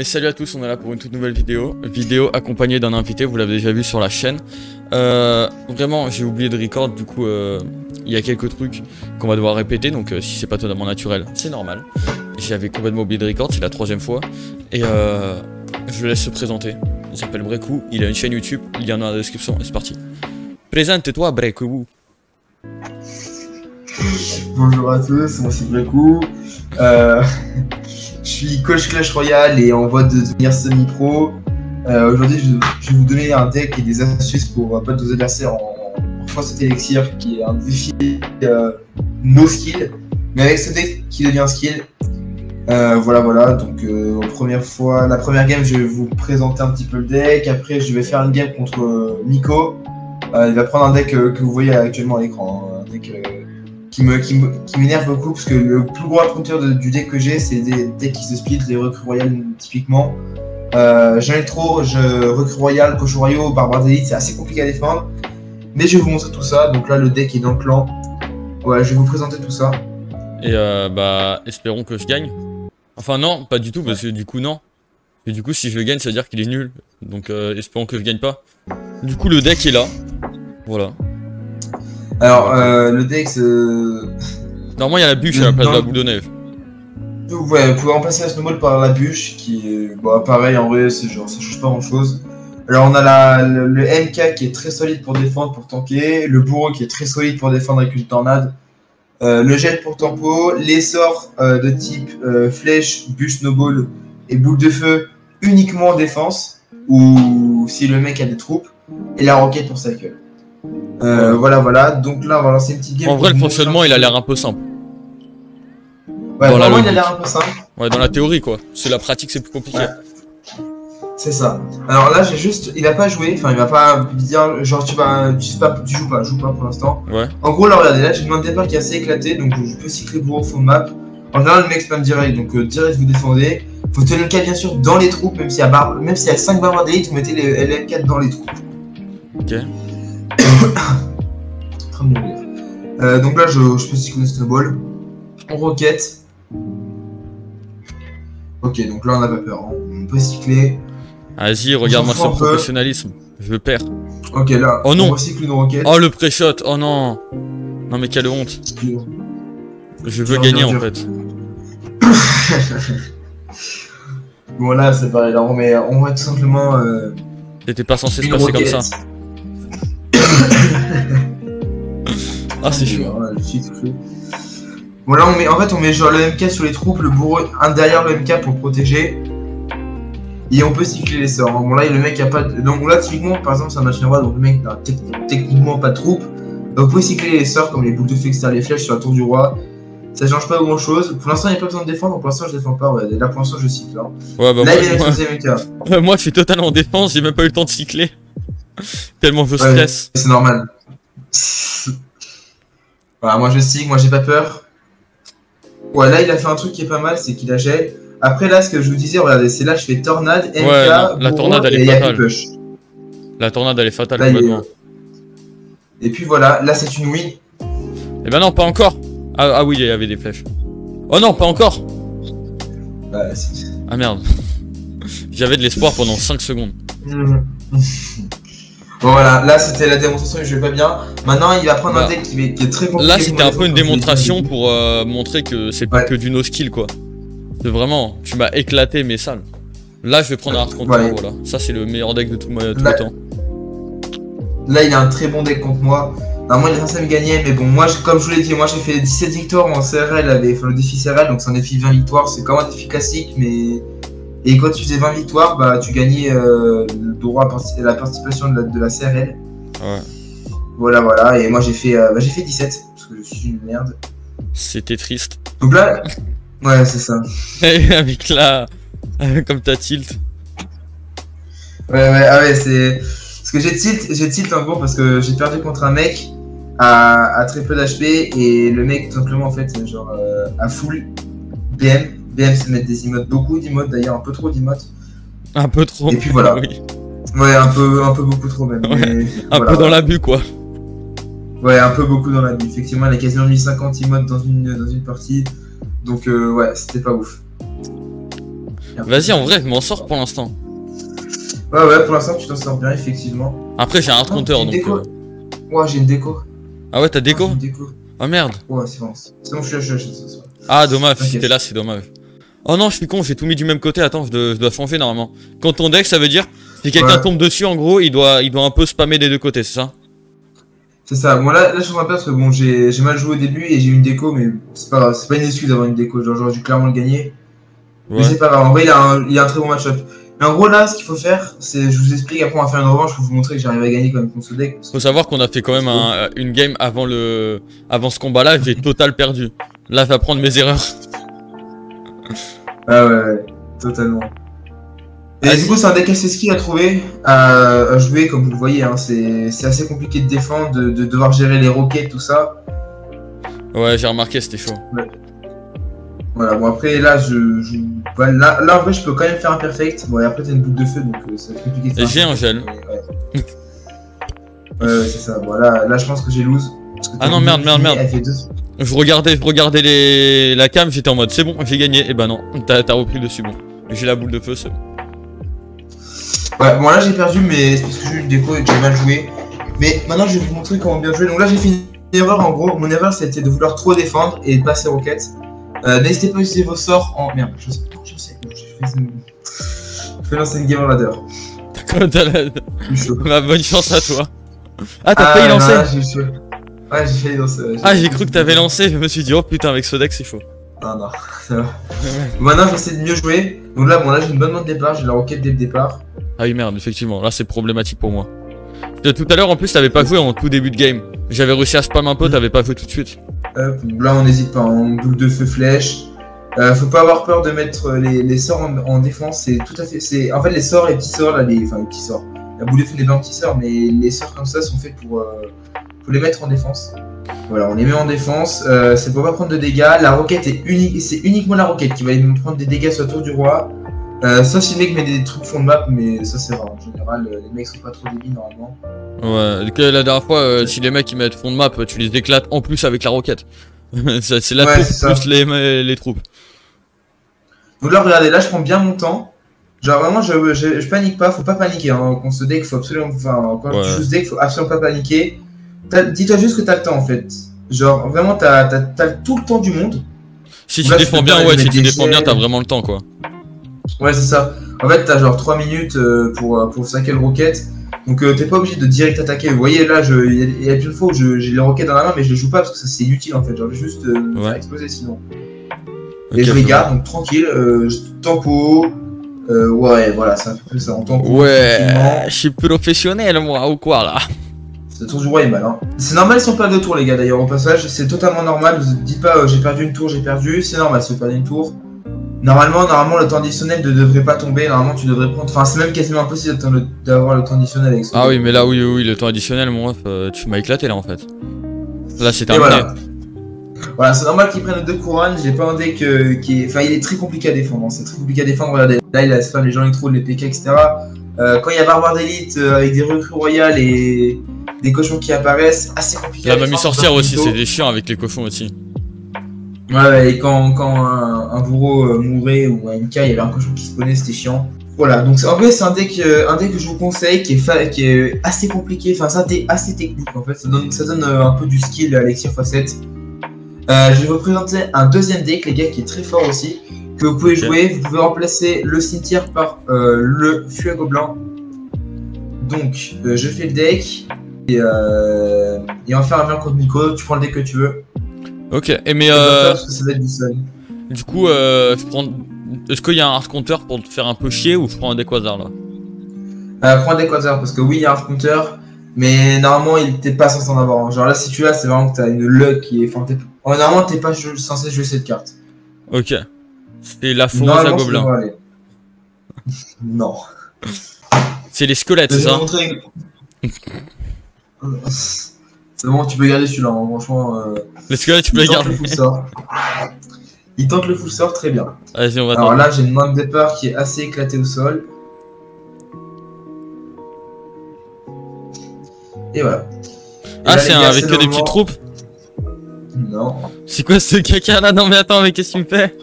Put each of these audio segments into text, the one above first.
Et salut à tous, on est là pour une toute nouvelle vidéo accompagnée d'un invité, vous l'avez déjà vu sur la chaîne. Vraiment j'ai oublié de record, du coup il y a quelques trucs qu'on va devoir répéter, donc si c'est pas totalement naturel, c'est normal. J'avais complètement oublié de record, c'est la troisième fois. Et je le laisse se présenter. Il s'appelle Brekou, il a une chaîne YouTube, il y en a dans la description, et c'est parti. Présente-toi Brekou. Bonjour à tous, moi c'est Brekou. Je suis coach Clash Royale et en voie de devenir semi-pro. Aujourd'hui, je vais vous donner un deck et des astuces pour battre vos adversaires en Force Elixir, qui est un défi no skill, mais avec ce deck qui devient skill. Voilà. Donc, la première game, je vais vous présenter un petit peu le deck. Après, je vais faire une game contre Miko. Il va prendre un deck que vous voyez actuellement à l'écran, un deck qui m'énerve beaucoup, parce que le plus gros affronteur du deck que j'ai, c'est des decks qui se split, les recrues royales typiquement. J'en ai trop, recrues royales, cochons royaux, barbares d'élite, c'est assez compliqué à défendre. Mais je vais vous montrer tout ça. Donc là, le deck est dans le clan. Ouais, je vais vous présenter tout ça. Et espérons que je gagne. Enfin non, pas du tout, parce que du coup non. Et du coup si je gagne, ça veut dire qu'il est nul. Donc espérons que je gagne pas. Du coup le deck est là. Voilà. Alors le deck normalement il y a la bûche à la place de la boule de neige. Ouais, vous pouvez remplacer la snowball par la bûche, qui est pareil, en vrai c'est genre ça change pas grand chose. Alors on a le MK qui est très solide pour défendre, pour tanker, le bourreau qui est très solide pour défendre avec une tornade, le gel pour tempo, les sorts de type flèche, bûche, snowball et boule de feu uniquement en défense, ou si le mec a des troupes, et la roquette pour sa gueule. Voilà, donc là on va lancer une petite game. En vrai le fonctionnement il a l'air un peu simple. Ouais, vraiment il a l'air un peu simple. Ouais, dans la théorie quoi, c'est la pratique c'est plus compliqué. Ouais. C'est ça. Alors là il va pas jouer, enfin il va pas dire genre tu joues pas pour l'instant. Ouais. En gros là regardez, là j'ai une main de départ qui est assez éclatée, donc je peux cycler bourreau au fond de map. En général le mec spam direct, donc direct vous défendez. Faut tenir le K bien sûr dans les troupes, même s'il y a 5 barbares d'élite, vous mettez les LM4 dans les troupes. Ok. En train de mourir. Donc là je peux cycler une snowball. On roquette. Ok, donc là on n'a pas peur, hein. On peut cycler. Vas-y, regarde-moi ce professionnalisme. Je perds. Ok, là, oh non. on recycle une roquette. Oh le pré-shot, oh non. Non mais quelle honte. Je veux gagner en fait. Bon là c'est pareil, là on va tout simplement... C'était pas censé se passer comme ça. Ah c'est chaud. Bon là on met genre le MK sur les troupes, le bourreau derrière le MK pour protéger. Et on peut cycler les sorts. Bon là le mec a pas de... Donc là typiquement par exemple c'est un match roi, donc le mec n'a techniquement pas de troupes. Donc vous pouvez cycler les sorts comme les boules de feu, etc., les flèches sur la tour du roi. Ça change pas grand chose. Pour l'instant il n'y a pas besoin de défendre, donc pour l'instant je défends pas. Ouais. Là pour l'instant je cycle. Hein. Ouais, bah là il est avec moi je suis totalement en défense, j'ai même pas eu le temps de cycler. Tellement je stresse. C'est normal. Voilà, moi je cycle, moi j'ai pas peur. Ouais, là il a fait un truc qui est pas mal, c'est qu'il a gel. Après là ce que je vous disais, regardez, c'est là je fais tornade, MK, ouais, non, la tornade elle est fatale. La tornade elle est fatale là, complètement. Et puis voilà, là c'est une win. Eh ben non, pas encore. Ah oui, il y avait des flèches. Oh non, pas encore. Ah merde. J'avais de l'espoir pendant 5 secondes. Bon voilà, là c'était la démonstration, je vais pas bien. Maintenant il va prendre un deck qui est très compliqué. Là c'était un peu une démonstration pour montrer que c'est pas que du no skill quoi. C'est vraiment, tu m'as éclaté mais sale. Là je vais prendre un hard contre toi, voilà. Ça c'est le meilleur deck de tout le temps. Là il a un très bon deck contre moi. Normalement il est censé me gagner, mais bon moi comme je vous l'ai dit, moi j'ai fait 17 victoires en CRL avec le défi CRL, donc c'est un défi 20 victoires, c'est comme un défi classique mais... Et quand tu faisais 20 victoires, bah tu gagnais le droit à la participation de la CRL. Ouais. Voilà, et moi j'ai fait 17, parce que je suis une merde. C'était triste. Donc là, ouais c'est ça. Avec là, comme ta tilt. Ouais, c'est... Parce que j'ai tilt en gros parce que j'ai perdu contre un mec à très peu d'HP, et le mec tout simplement en fait genre à full BM c'est mettre des emotes, beaucoup d'emotes d'ailleurs, un peu trop d'emotes. Un peu trop. Et puis voilà. Oui. Ouais, un peu beaucoup trop même. Ouais. Mais, un peu dans l'abus quoi. Ouais, un peu beaucoup dans l'abus. Effectivement, il a quasiment 1050 emotes dans une partie. Donc ouais, c'était pas ouf. bien. Vas-y, en vrai, je m'en sors pour l'instant. Ouais, pour l'instant, tu t'en sors bien, effectivement. Après, j'ai un compteur donc. Ouais, j'ai une déco. Ah ouais, t'as déco? J'ai une déco. Ah merde. Ouais, c'est bon, je suis là. Ah, dommage, si t'es là, c'est dommage. Oh non, je suis con, j'ai tout mis du même côté. Attends, je dois changer normalement. Quand ton deck, ça veut dire, si quelqu'un tombe dessus, en gros, il doit un peu spammer des deux côtés, c'est ça? C'est ça. Bon, là, je suis en train de perdre parce que bon, j'ai mal joué au début et j'ai eu une déco, mais c'est pas grave, c'est pas une excuse d'avoir une déco. Genre, j'aurais dû clairement le gagner. Ouais. Mais c'est pas grave, en vrai, il a un très bon match-up. Mais en gros, là, ce qu'il faut faire, c'est, je vous explique, après on va faire une revanche pour vous montrer que j'arrive à gagner quand même contre ce deck. Faut savoir qu'on a fait quand même une game avant ce combat-là, j'ai total perdu. Là, je vais apprendre mes erreurs. Ah ouais, totalement. Et du coup, c'est un deck assez skill à trouver, à jouer, comme vous le voyez, hein. C'est assez compliqué de défendre, de devoir gérer les roquettes, tout ça. Ouais, j'ai remarqué, c'était chaud. Ouais. Voilà, bon après, là, là, en vrai, je peux quand même faire un perfect. Bon, et après, t'as une boule de feu, donc ça va être compliqué. Et j'ai un gel. Ouais, c'est ça. Bon, là, je pense que j'ai lose. Ah non, merde. Je regardais la cam, j'étais en mode, c'est bon, j'ai gagné. Et bah non, t'as repris dessus, bon. J'ai la boule de feu, c'est bon. Ouais, bon là j'ai perdu, mais c'est parce que j'ai eu une déco et que j'ai mal joué. Mais maintenant je vais vous montrer comment bien jouer. Donc là j'ai fait une erreur en gros. Mon erreur c'était de vouloir trop défendre et de passer roquette. N'hésitez pas à utiliser vos sorts en. Merde, je sais. Je vais lancer une game en ladder. Bah, bonne chance à toi. Ah, t'as failli lancer? Ouais, j'ai failli lancer. Ah, j'ai cru que t'avais lancé. Je me suis dit, oh putain, avec ce deck c'est chaud. Non, ça va. Maintenant j'essaie de mieux jouer. Donc là, bon, là j'ai une bonne main de départ. J'ai la roquette dès le départ. Ah oui, merde, effectivement, là c'est problématique pour moi. Tout à l'heure en plus t'avais pas joué en tout début de game. J'avais réussi à spam un peu, t'avais pas joué tout de suite. Là on n'hésite pas, en boule de feu flèche. Faut pas avoir peur de mettre les sorts en défense, c'est tout à fait. En fait les sorts, les petits sorts, là, les petits sorts. La boule de feu n'est pas un petit sort, mais les sorts comme ça sont faits pour les mettre en défense. Voilà, on les met en défense, c'est pour pas prendre de dégâts. La roquette est unique, c'est uniquement la roquette qui va me prendre des dégâts sur la tour du roi. Sauf si le mec met des trucs fond de map, mais ça c'est rare. En général, les mecs sont pas trop débiles normalement. Ouais, la dernière fois, si les mecs ils mettent fond de map, tu les éclates en plus avec la roquette. C'est la tour plus les troupes. Donc là, regardez, là je prends bien mon temps. Genre vraiment, je panique pas, faut pas paniquer. Hein. Contre ce deck, faut absolument. Enfin, quand tu joues ce deck, faut absolument pas paniquer. Dis-toi juste que t'as le temps en fait. Genre vraiment, t'as tout le temps du monde. Si tu défends bien, ouais, si tu défends bien, t'as vraiment le temps quoi. Ouais, c'est ça. En fait, t'as genre 3 minutes pour saquer le roquette. Donc, t'es pas obligé de direct attaquer. Vous voyez, là, il y a une fois où j'ai les roquettes dans la main, mais je les joue pas parce que c'est inutile en fait. Genre, juste me faire exploser sinon. Okay, et je les garde, donc tranquille. Tempo. Ouais, voilà, c'est un peu ça en tempo. Ouais, je suis professionnel moi, ou quoi là? Le tour du roi est mal, hein. C'est normal si on perd 2 tours, les gars, d'ailleurs, au passage. C'est totalement normal. Vous dites pas, j'ai perdu une tour, j'ai perdu. C'est normal si vous perdez une tour. Normalement, le temps additionnel ne devrait pas tomber. Normalement, tu devrais prendre. Enfin, c'est même quasiment impossible d'avoir le temps additionnel avec ça. Ah oui, mais là, oui, le temps additionnel, moi, tu m'as éclaté là en fait. Là, c'est terminé. Voilà, c'est normal qu'il prenne 2 couronnes. J'ai pas un deck qui est. Enfin, il est très compliqué à défendre. Hein. C'est très compliqué à défendre. Regardez, là, il a spam les gens les trolls, les PK, etc. Quand il y a Barbare d'élite avec des recrues royales et des cochons qui apparaissent, assez compliqué à défendre. La mamie sorcière aussi, c'est des chiants avec les cochons aussi. Ouais, et quand un bourreau mourait ou un MK, il y avait un cochon qui spawnait, c'était chiant. Voilà, donc en vrai c'est un deck que je vous conseille, qui est assez compliqué, enfin c'est un deck assez technique en fait, ça donne un peu du skill à Elixir x7. Je vais vous présenter un deuxième deck les gars qui est très fort aussi, que vous pouvez jouer, vous pouvez remplacer le cimetière par le fût à gobelins. Donc je fais le deck, et on va faire un 20 contre Nico, tu prends le deck que tu veux. Ok, et mais parce que ça va être du seul. Du coup, je prends. Est-ce qu'il y a un hard counter pour te faire un peu chier ou je prends un deck hasard là? Prends un deck hasard parce que oui, il y a un hard counter, mais normalement il était pas censé en avoir. Hein. Genre là, si tu l'as, c'est vraiment que t'as une luck qui est. Enfin, normalement, t'es pas censé jouer cette carte. Ok. C'est la fourrure à gobelins. Non. C'est les squelettes, c'est ça? C'est bon, tu peux garder celui-là, hein, franchement. Les squelettes, tu peux les garder. Il tente le full sort très bien. Vas-y, on va Alors là, j'ai une main de départ qui est assez éclatée au sol. Et voilà. Ah, c'est avec que des petites troupes? Non. C'est quoi ce caca là? Non, mais attends, mais qu'est-ce que tu me fais?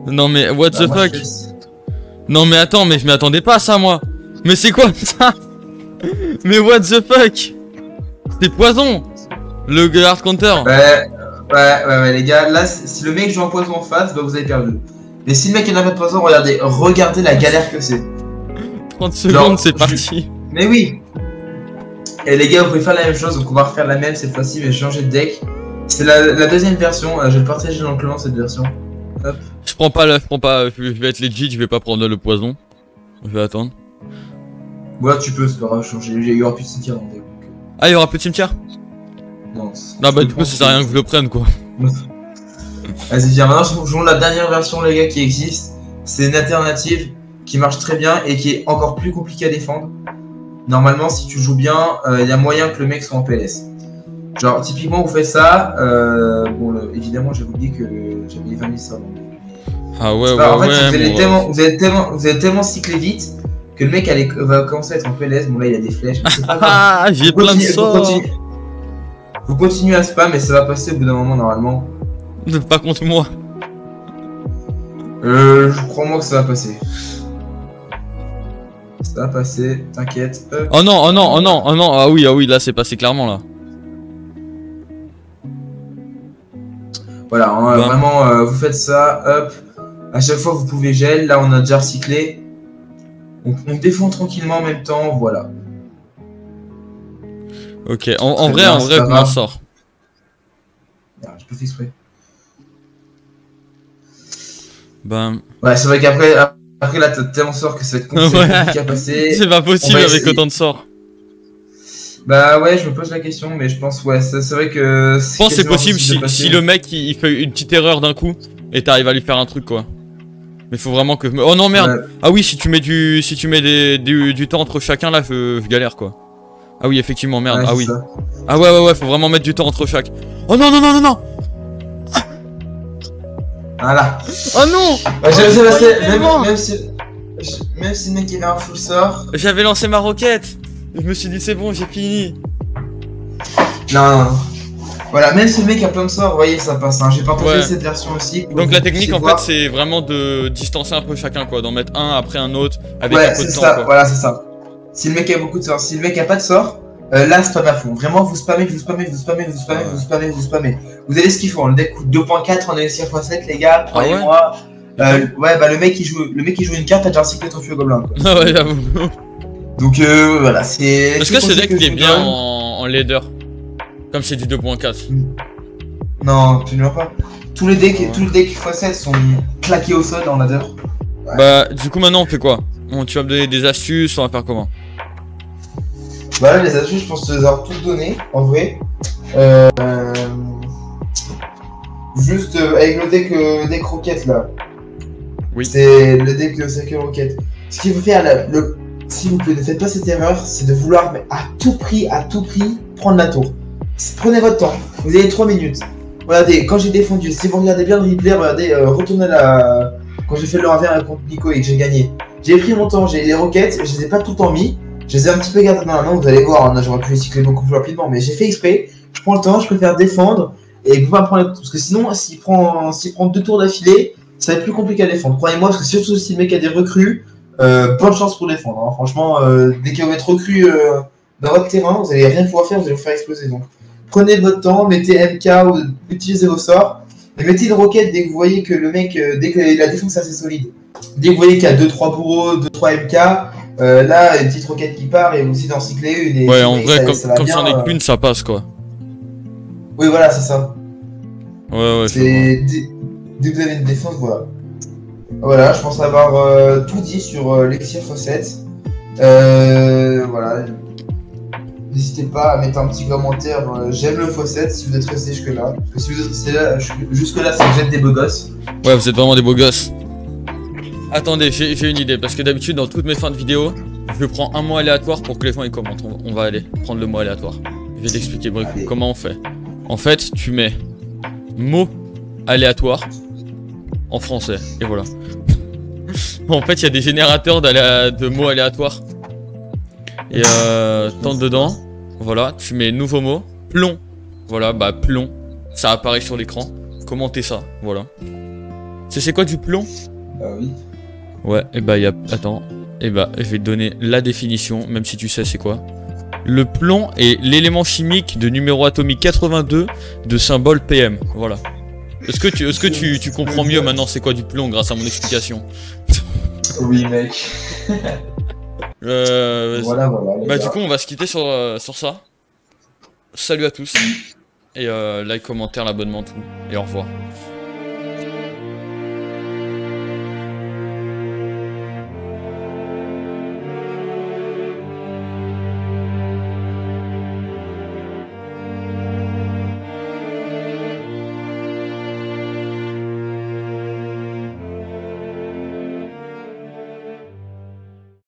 Non, mais what the fuck? Non mais attends, mais je m'y attendais pas à ça moi. Mais c'est quoi ça? Mais what the fuck? C'est poison. Le hard counter. Ouais, les gars, là, si le mec joue en poison en face, bah vous avez perdu. Mais si le mec n'a pas de poison, regardez la galère que c'est. 30 secondes, c'est parti. Mais oui. Et les gars, vous pouvez faire la même chose, donc on va refaire la même cette fois-ci, mais changer de deck. C'est la deuxième version, je vais le partager dans le clan cette version. Hop. Je prends pas l'œuf, je vais être legit, je vais pas prendre le poison. Je vais attendre. Ouais, tu peux, c'est pas grave, changer. Il y aura plus de cimetière dans le deck. Ah, il y aura plus de cimetière? Non, bah du coup, ça sert à rien que je le prenne quoi. Vas-y, viens, maintenant jouons la dernière version, les gars, qui existe. C'est une alternative qui marche très bien et qui est encore plus compliquée à défendre. Normalement, si tu joues bien, il y a moyen que le mec soit en PLS. Genre, typiquement, vous faites ça. Bon, évidemment, j'ai oublié que j'avais 20 000 ça. Ah ouais, en fait, vous allez tellement cycler vite que le mec va commencer à être en PLS. Bon, là, il a des flèches. Ah, j'ai plein de sorts. Vous continuez à spam, mais ça va passer au bout d'un moment, normalement. Pas contre moi. Je crois-moi que ça va passer. Ça va passer, t'inquiète. Oh non, oh non, oh non, oh non, ah oui, là c'est passé clairement là. Voilà, hein, vraiment, vous faites ça, hop. À chaque fois, vous pouvez gel. Là, on a déjà recyclé. On défend tranquillement en même temps, voilà. Ok, en vrai, je m'en sors. Je peux faire exprès. Ben. Ouais, c'est vrai qu'après là, t'as tellement de sorts que ça va être compliqué à passer. C'est pas possible avec autant de sorts. Bah ouais, je me pose la question, mais je pense, ouais, c'est vrai que. Je pense que c'est possible si le mec il fait une petite erreur d'un coup et t'arrives à lui faire un truc quoi. Mais faut vraiment que. Oh non merde! Ouais. Ah oui, si tu mets du temps entre chacun là, je galère quoi. Ah oui, effectivement, merde. Ouais, ah oui. Ça. Ah ouais, faut vraiment mettre du temps entre chaque. Oh non, non! Voilà. Oh non! Même si le mec il a un full sort. J'avais lancé ma roquette. Je me suis dit c'est bon, j'ai fini. Non. Voilà, même si le mec a plein de sorts, vous voyez, ça passe. Hein. J'ai partagé cette version aussi. Donc la technique en fait, c'est vraiment de distancer un peu chacun quoi, d'en mettre un après un autre avec un peu de temps. Ça, quoi. Voilà, c'est ça. Si le mec a beaucoup de sorts, si le mec a pas de sorts, là spam à fond. Vraiment, vous spammez. Vous allez ce qu'il faut. Le deck coûte 2.4 en élixir x7, les gars. Croyez-moi. Le mec qui joue une carte, t'as déjà recyclé ton feu gobelin. Ah ouais, j'avoue. Donc voilà, c'est. Est-ce que ce deck il est bien en leader? Comme c'est du 2.4. Non, absolument pas. Tous les decks x7 sont claqués au sol en ladder. Ouais. Bah, du coup, maintenant on fait quoi? Tu vas me donner des astuces, on va faire comment? Bah là, les astuces, je pense que je les avoir toutes données, en vrai. Juste avec le deck roquette là. Oui. C'est le deck Sacred Rocket. Ce qu'il faut faire, s'il vous plaît, ne faites pas cette erreur, c'est de vouloir à tout prix, prendre la tour. Prenez votre temps, vous avez 3 minutes. Regardez, quand j'ai défendu, si vous regardez bien le replay, regardez, retournez là. Quand j'ai fait le 1v1 contre Nico et que j'ai gagné. J'ai pris mon temps, j'ai les roquettes, je les ai pas tout le temps mis. Je les ai un petit peu gardés dans la main, vous allez voir, hein, j'aurais pu les cycler beaucoup plus rapidement, mais j'ai fait exprès. Je prends le temps, je préfère défendre et pas prendre parce que sinon, s'il prend 2 tours d'affilée, ça va être plus compliqué à défendre. Croyez-moi, parce que surtout si le mec a des recrues, bonne chance pour défendre. Hein. Franchement, dès qu'il va mettre recrues dans votre terrain, vous allez rien pouvoir faire, vous allez vous faire exploser. Donc, prenez votre temps, mettez MK ou utilisez vos sorts. Et mettez une roquette dès que vous voyez que le mec, dès que la défense est assez solide. Dès que vous voyez qu'il y a 2-3 bourreaux, 2-3 MK, là, une petite roquette qui part et vous aussi d'en cycler une. Et ouais, en vrai, comme c'en est qu'une, ça passe quoi. Oui, voilà, c'est ça. Ouais, c'est. Dès que vous avez une défense, voilà. Voilà, je pense avoir tout dit sur l'Elixir x7. Voilà. N'hésitez pas à mettre un petit commentaire. J'aime le x7 si vous êtes resté jusque-là. Parce que si vous êtes resté là, jusque-là, c'est que vous êtes des beaux gosses. Ouais, vous êtes vraiment des beaux gosses. Attendez, j'ai une idée. Parce que d'habitude, dans toutes mes fins de vidéo, je prends un mot aléatoire pour que les gens ils commentent. On va aller prendre le mot aléatoire. Je vais t'expliquer comment on fait. En fait, tu mets mot aléatoire en français. Et voilà. En fait, il y a des générateurs de mots aléatoires. Et tente dedans. Voilà, tu mets nouveau mot. Plomb. Voilà, bah plomb. Ça apparaît sur l'écran. Commentez ça. Voilà. C'est quoi du plomb? Bah oui. Ouais, et bah, attends. Et bah, je vais te donner la définition, même si tu sais c'est quoi. Le plomb est l'élément chimique de numéro atomique 82 de symbole PM. Voilà. Est-ce que tu comprends mieux maintenant c'est quoi du plomb grâce à mon explication? Oui, mec. Voilà, les Bah, gars. du coup, on va se quitter sur ça. Salut à tous. Et like, commentaire, l'abonnement, tout. Et au revoir.